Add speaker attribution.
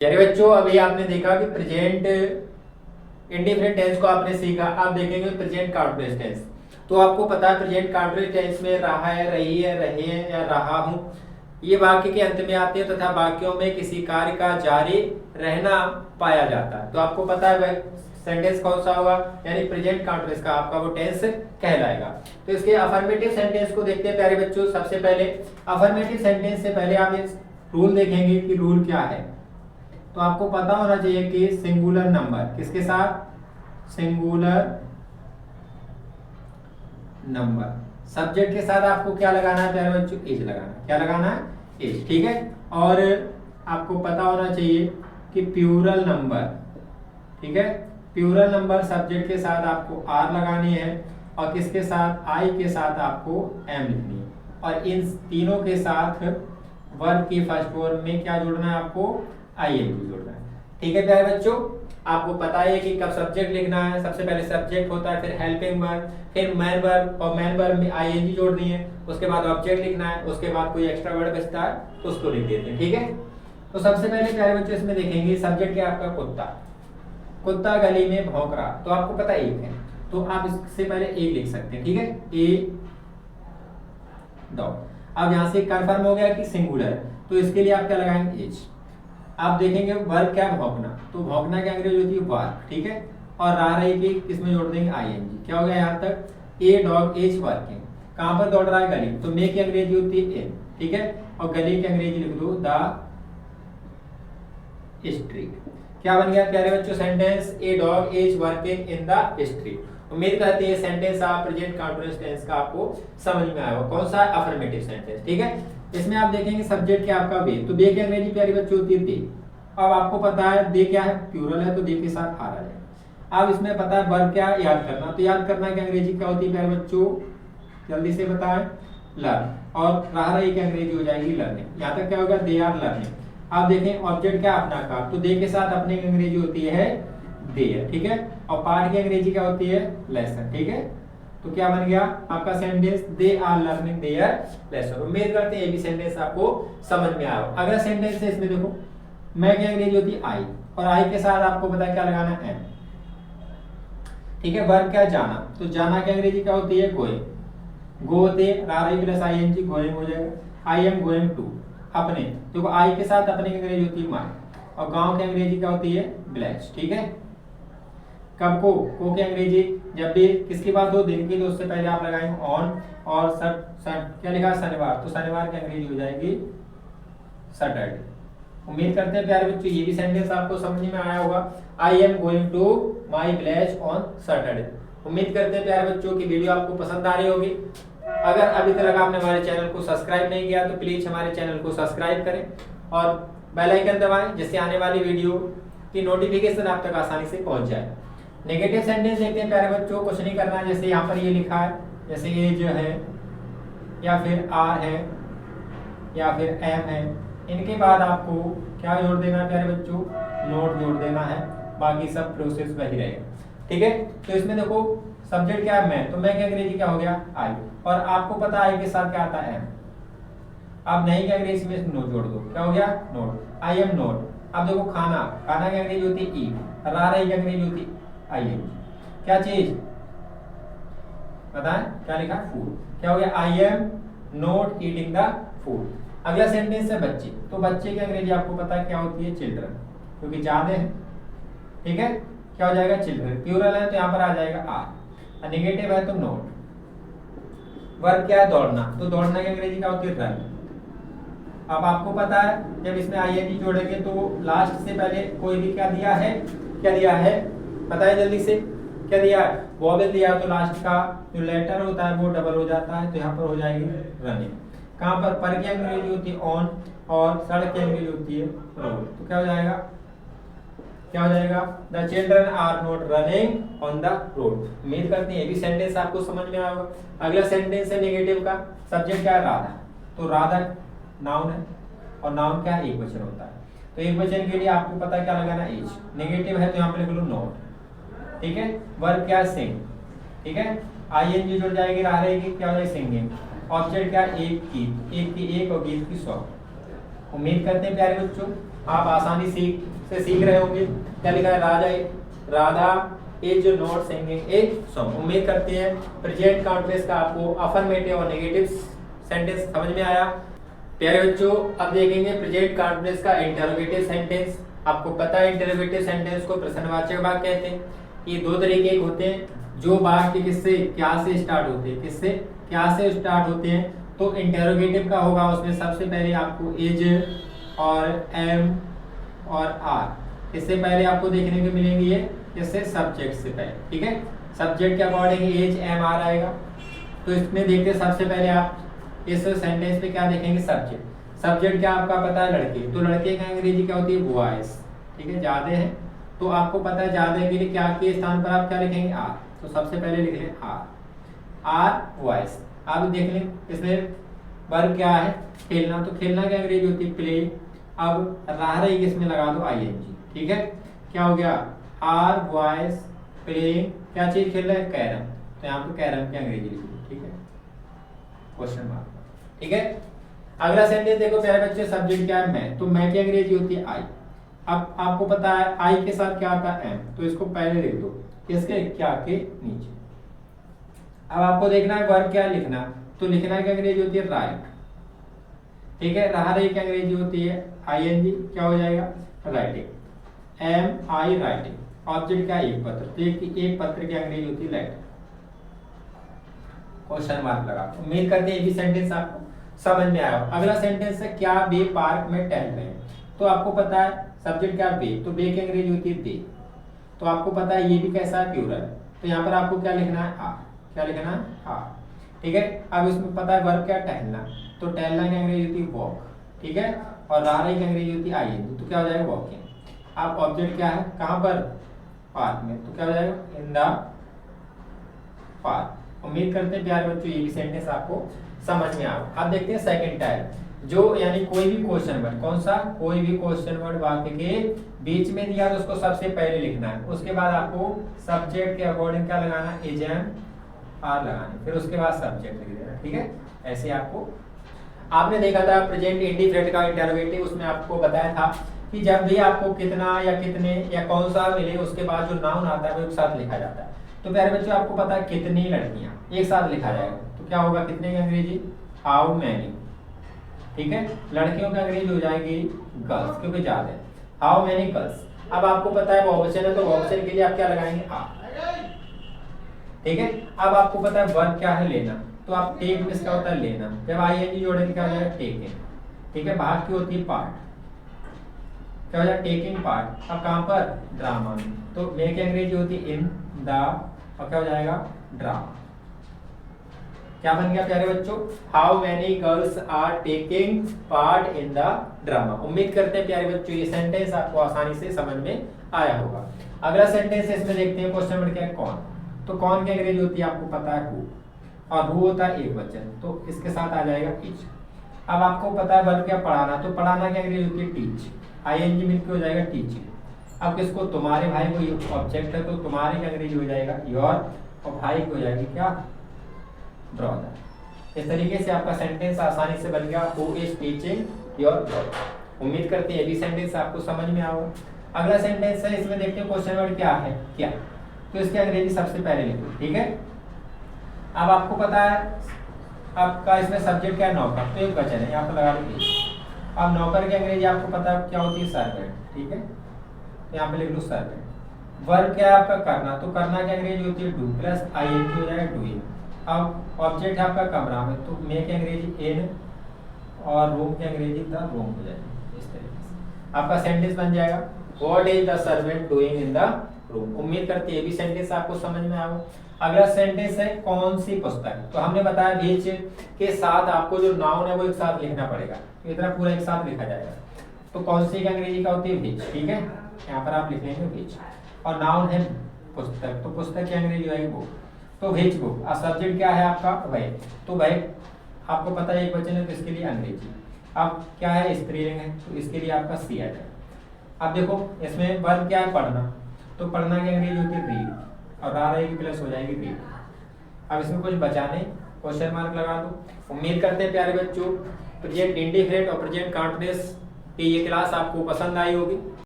Speaker 1: प्यारे बच्चों, अभी आपने देखा कि प्रेजेंट इंडिफिनिट टेंस को आपने सीखा। आप देखेंगे प्रेजेंट कंटीन्यूअस टेंस। तो आपको पता है प्रेजेंट कंटीन्यूअस टेंस में रहा है, रही है, रहे हैं या रहा हूँ, ये वाक्य के अंत में आते हैं तथा वाक्यों में किसी कार्य का जारी रहना पाया जाता है। तो आपको पता है वह सेंटेंस कौन सा होगा, यानी प्रेजेंट कंटीन्यूअस का आपका वो टेंस कहलाएगा। तो इसके अफर्मेटिव सेंटेंस को देखते हैं प्यारे बच्चों। सबसे पहले अफर्मेटिव सेंटेंस से पहले आप इस रूल देखेंगे कि रूल क्या है। तो आपको पता होना चाहिए कि सिंगुलर नंबर किसके साथ, सिंगुलर नंबर सब्जेक्ट के साथ आपको क्या लगाना है प्यारे बच्चों, एज लगाना। क्या लगाना है, एज। ठीक है। और आपको पता होना चाहिए कि प्लूरल नंबर, ठीक है, प्लूरल नंबर सब्जेक्ट के साथ आपको आर लगानी है और किसके साथ, आई के साथ आपको एम लिखनी है। और इन तीनों के साथ वर्ब की फर्स्ट फॉर्म में क्या जोड़ना है आपको, आईएनजी जोड़ना है। ठीक है प्यारे बच्चों, आपको पता है कि कब सब्जेक्ट लिखना है। सबसे पहले सब्जेक्ट होता है, फिर हेल्पिंग वर्ब, फिर मैन वर्ब, और मैन वर्ब में आईएनजी जोड़नी है। उसके बाद ऑब्जेक्ट लिखना है, उसके बाद कोई एक्स्ट्रा वर्ड बचता है तो उसको लिख देते हैं। ठीक है। तो सबसे पहले प्यारे बच्चों इसमें देखेंगे सब्जेक्ट क्या आपका, कुत्ता। कुत्ता गली में भौंक रहा, तो आपको पता एक है, तो आप इससे पहले एक लिख सकते हैं। ठीक है, ए डॉग। अब यहाँ से कंफर्म हो गया कि सिंगुलर है, तो इसके लिए आप क्या लगाएंगे, एज। आप देखेंगे वर्ब क्या, भौंकना, तो भौंकना की अंग्रेजी होती है वर्क। ठीक है। और रहा रही कि किसमें जोड़ देंगे, आईएनजी। क्या हो गया यहाँ तक, ए डॉग इज वर्किंग। कहां पर दौड़ रहा है, गली, तो मे की अंग्रेजी होती है इन। ठीक है। और गली की अंग्रेजी लिख दो द स्ट्रीट। क्या बन गया प्यारे बच्चों sentence, a dog is working in the street. उम्मीद करते हैं सेंटेंस आप प्रेजेंट कंटीन्यूअस टेंस का आपको समझ में आया होगा। कौन सा, अफर्मेटिव सेंटेंस। ठीक है। इसमें आप देखेंगे सब्जेक्ट क्या आपका बे, तो बे की अंग्रेजी प्यारी बच्चों होती है दे। अब आपको पता है दे क्या है, प्लूरल है, तो दे के साथ आ रहा है। अब इसमें पता है वर्ब क्या, याद करना, तो याद करना की अंग्रेजी क्या होती है प्यारे बच्चों, जल्दी से बताएं, लर्न। और रहा रही की अंग्रेजी हो जाएगी लर्निंग। यहाँ तक क्या होगा, दे आर लर्निंग। आप देखें ऑब्जेक्ट क्या, अपना काम, तो दे के साथ अपने की अंग्रेजी होती है देयर। ठीक है। और पार्ट की अंग्रेजी क्या होती है, लेसन। ठीक है। तो क्या बन गया आपका sentence, they are learning their lesson. उम्मीद करते हैं ये भी सेंटेंस आपको समझ में आया हो। अगला सेंटेंस है, इसमें देखो मैं की अंग्रेजी होती है आई, और आई के साथ आपको पता है क्या लगाना है, एम। ठीक है। वर्ब क्या, जाना, तो जाना की अंग्रेजी क्या होती है, गोइंग। गो होते रारी प्लस आईएनजी, गोइंग हो जाएगा। आई एम गोइंग टू, अपने, देखो आई के साथ अपने की अंग्रेजी होती है माई, और गांव की अंग्रेजी क्या होती है, विलेज। ठीक है। कब को की अंग्रेजी जब भी किसकी बात हो, दिन की, तो उससे पहले आप लगाएंगे ऑन। और क्या लिखा, शनिवार, तो शनिवार की अंग्रेजी हो जाएगी सैटरडे। उम्मीद करते हैं प्यारे बच्चों ये भी सेंटेंस आपको समझ में आया होगा। I am going to my village on Saturday. उम्मीद करते हैं प्यारे बच्चों की वीडियो आपको पसंद आ रही होगी। अगर अभी तक आपने हमारे चैनल को सब्सक्राइब नहीं किया तो प्लीज हमारे चैनल को सब्सक्राइब करें और बेल आइकन दबाएं, जिससे आने वाली वीडियो की नोटिफिकेशन आप तक आसानी से पहुंच जाए। नेगेटिव सेंटेंस देखते हैं प्यारे बच्चों, कुछ नहीं करना है। जैसे यहाँ पर ये लिखा है, जैसे ये जो है, या फिर आर है, या फिर एम है, इनके बाद आपको क्या जोड़ देना है प्यारे बच्चों, नोट जोड़ देना है। बाकी सब प्रोसेस वही रहेगा। ठीक है। तो इसमें देखो सब्जेक्ट क्या है, मैं, तो मैं की अंग्रेजी क्या हो गया, आई। और आपको पता है आई के साथ क्या आता है, एम। आप नहीं की अंग्रेजी में नोट जोड़ दो, क्या हो गया, नोट। I am note. अब देखो खाना, खाना की अंग्रेजी होती है ईट, रहा की अंग्रेजी होती है आईएनजी। क्या चीज बताएं, क्या लिखा, फूड। क्या हो गया, I am not eating the food. अगला सेंटेंस है बच्चे, तो बच्चे की अंग्रेजी आपको पता है क्या होती है, चिल्ड्रन, क्योंकि ज्यादा है। ठीक है। क्या हो जाएगा, चिल्ड्रन। प्लूरल है तो यहाँ पर आ जाएगा आर, और नेगेटिव है तो नॉट। वर्ब क्या है, दौड़ना, तो दौड़ना की अंग्रेजी क्या होती है, रन। अब आपको पता है जब इसमें आईएनजी जोड़ेंगे तो लास्ट से पहले कोई भी क्या दिया है, क्या दिया है बताइए जल्दी से, क्या दिया है, वॉवेल दिया, तो लास्ट का जो लेटर होता है वो डबल हो जाता है, तो यहाँ पर हो जाएगी रनिंग। कहाँ पर की अंग्रेजी होती है ऑन, और सड़क की अंग्रेजी होती है रोड, तो क्या हो जाएगा, क्या हो जाएगा, the children are not running on the road. उम्मीद करते हैं ये भी सेंटेंस आपको समझ में आया होगा। अगला सेंटेंस है नेगेटिव का, सब्जेक्ट क्या है, राधा, तो राधा नाउन है, और नाउन क्या है, एक वचन होता है, तो एक वचन के लिए आपको पता है क्या लगाना, एज। नेगेटिव है तो यहाँ पे लिख लो नॉट। ठीक है। वर्ब क्या है, सिंग। ठीक है। आईएनजी जुड़ जाएगी, रह रहेगी, क्या हो जाएगी, सिंगिंग। ऑब्जेक्ट क्या है, एक गीत, एक की एक और गीत की 100। उम्मीद करते हैं प्यारे बच्चों आप आसानी से सीख रहे होंगे। क्या लिखा है, Radha is not singing a song. उम्मीद करते हैं प्रेजेंट कंटीन्यूअस का आपको अफर्मेटिव और नेगेटिव सेंटेंस समझ में आया। प्यारे बच्चों, अब देखेंगे प्रेजेंट कंटीन्यूअस का इंटरोगेटिव सेंटेंस। आपको पता है इंटरोगेटिव सेंटेंस को प्रश्नवाचक वाक्य कहते हैं। ये दो तरीके के होते हैं, जो वाक्य किससे क्या से स्टार्ट होते हैं, किससे क्या से स्टार्ट होते हैं। तो इंटरोगेटिव का होगा, उसमें सबसे पहले आपको इज और एम और आर, इससे पहले आपको देखने को मिलेंगे ये इससे सब्जेक्ट से पहले, ठीक है। सब्जेक्ट के अकॉर्डिंग एज एम आर आएगा। तो इसमें देखते सबसे पहले आप इस सेंटेंस पे क्या देखेंगे, सब्जेक्ट। सब्जेक्ट क्या आपका पता है, लड़के। तो लड़के का अंग्रेजी क्या होती है, बॉयज, ठीक है। ज्यादा है तो आपको पता है ज्यादा के लिए क्या के स्थान पर आप क्या लिखेंगे, आर। तो सबसे पहले लिख लें आर बॉयज। आप देख लें इसमें वर्ब क्या है, खेलना। तो खेलना की अंग्रेजी होती है प्ले। अब रहा रही इसमें लगा दो आईएनजी, ठीक है। क्या हो गया, आर बॉयज प्लेइंग, क्या चीज खेल रहे हैं, कैरम। तो यहाँ पे कैरम की अंग्रेजी लिखी, ठीक है, क्वेश्चन मार्क, ठीक है। अगला सेंटेंस देखो प्यारे बच्चे, सब्जेक्ट क्या है, मैं। तो मैं की अंग्रेजी होती है आई। अब आपको पता है आई के साथ क्या आता है, एम। तो इसको पहले लिख दो, किसके, क्या के नीचे। अब आपको देखना है वर्ब क्या लिखना। तो लिखना की अंग्रेजी होती है राइट, ठीक है। रहा रही की अंग्रेजी होती है आईएनजी, क्या हो जाएगा, writing, am I writing. Object क्या, एक पत्र। तो एक पत्र की अंग्रेजी होती है लेटर, क्वेश्चन मार्क लगा। उम्मीद करते हैं ये भी सेंटेंस आपको समझ में आया। अगला सेंटेंस है, क्या वे पार्क में टहल रहे हैं। तो आपको पता है सब्जेक्ट क्या, वे। तो वे की अंग्रेजी होती है दे। तो आपको पता है ये भी कैसा है, प्लूरल। तो यहाँ पर आपको क्या लिखना है, आ। क्या लिखना है, आ, ठीक है। अब इसमें पता है वर्ब क्या, टहलना। तो टहलना की अंग्रेजी होती है वॉक, ठीक है। और रहा रही की अंग्रेजी होती है आईएनजी। तो क्या हो जाएगा, वॉकिंग। अब ऑब्जेक्ट क्या है, कहाँ पर, पार्क में। तो क्या हो जाएगा, इन द पार्क। उम्मीद करते हैं प्यारे बच्चों ये भी सेंटेंस आपको समझ में आया। अब देखते हैं सेकंड टाइप, जो यानी कोई भी क्वेश्चन वर्ड। कौन सा, कोई भी क्वेश्चन वर्ड वाक्य के बीच में दिया तो उसको सबसे पहले लिखना है। उसके बाद आपको सब्जेक्ट के अकॉर्डिंग क्या लगाना, इज एम आर लगाना, फिर उसके बाद सब्जेक्ट लिख देना, ठीक है। ऐसे आपको, आपने देखा था प्रेजेंट इंडिफिनिट का इंटरोगेटिव, उसमें आपको बताया था कि जब भी आपको कितना या कितने या कौन सा मिले उसके बाद जो नाउन आता है वो एक साथ लिखा जाता है। तो प्यारे बच्चों आपको पता है कितनी लड़कियां, एक साथ लिखा जाएगा। तो क्या होगा, कितने की अंग्रेजी, हाउ मैनी, ठीक है। लड़कियों की अंग्रेजी हो जाएगी गर्ल्स, क्योंकि ज्यादा है, हाउ मैनी गर्ल्स। अब आपको पता है बहुवचन है, तो बहुवचन के लिए आप क्या लगाएंगे, आ, ठीक है। अब आपको पता है वर्ब क्या है, लेना। तो आप टेक में क्या होता है, लेना। जब आईएनजी जोड़ेंगे क्या हो जाएगा, टेकिंग, ठीक है। भाग की होती है पार्ट, क्या हो जाएगा, टेकिंग पार्ट। अब कहां पर, ड्रामा में। तो मे की अंग्रेजी होती है इन द, और क्या हो जाएगा, ड्रामा। क्या बन गया प्यारे बच्चों, how many girls are taking part in the drama. उम्मीद करते हैं प्यारे बच्चों ये सेंटेंस आपको आसानी से समझ में आया होगा। अगला सेंटेंस इसमें देखते हैं, क्वेश्चन नंबर क्या है, कौन। तो कौन की अंग्रेजी होती है आपको पता है, हु। और हु होता है एक वचन, तो इसके साथ आ जाएगा इच। अब आपको पता है वर्ब क्या, पढ़ाना। तो पढ़ाना की अंग्रेजी होती है टीच, आईएनजी मिलकर हो जाएगा टीचिंग। अब किसको, तुम्हारे भाई को, ये ऑब्जेक्ट है तो तुम्हारे की अंग्रेजी हो जाएगा योर, और भाई को हो जाएगी क्या, ब्रदर। इस तरीके से आपका सेंटेंस आसानी से बन गया, who is teaching your brother. उम्मीद करते हैं ये भी सेंटेंस आपको समझ में आया। अगला सेंटेंस है, इसमें देखते हैं क्वेश्चन वर्ड क्या है, क्या। तो इसकी अंग्रेजी सबसे पहले लिखो, ठीक है। अब आपको पता है आपका इसमें सब्जेक्ट क्या है, नौकर। तो एक वचन है, यहाँ पर लगा दो। अब नौकर की अंग्रेजी आपको पता है क्या होती है, सर्वेंट, ठीक है। यहाँ पे लिख लो सर्वेंट। वर्ब क्या है आपका, करना। तो करना की अंग्रेजी होती है डू, प्लस आईएनजी हो जाएगा डूइंग। अब ऑब्जेक्ट है आपका कमरा में, तो मे की अंग्रेजी इन, और रूम की अंग्रेजी द रूम हो जाएगी। इस तरीके से आपका सेंटेंस बन जाएगा, what is the servant doing in the room. उम्मीद करते हैं ये भी सेंटेंस आपको समझ में आया। अगला सेंटेंस है, कौन सी पुस्तक। तो हमने बताया बीच के साथ आपको जो नाउन है वो एक साथ लिखना पड़ेगा, तो इतना पूरा एक साथ लिखा जाएगा। तो कौन सी की अंग्रेजी का होती है, विच, ठीक है। यहाँ पर आप लिख लेंगे विच, और नाउन है पुस्तक, तो पुस्तक की अंग्रेजी आएगी बुक, तो विच बुक। और सब्जेक्ट क्या है आपका, वह। तो वह आपको पता है एक वचन है, तो इसके लिए अंग्रेजी। अब क्या है, स्त्रीलिंग है, तो इसके लिए आपका सी आ जाएगा। अब देखो इसमें वर्ब क्या है, पढ़ना। तो पढ़ना की अंग्रेजी होती है रीड, और आ रहेगी प्लस हो जाएगी रीड। अब इसमें कुछ बचा नहीं, क्वेश्चन मार्क लगा दो। उम्मीद करते हैं प्यारे बच्चों प्रेजेंट इंडिफिनिट और प्रेजेंट कंटीन्यूअस कि ये क्लास आपको पसंद आई होगी।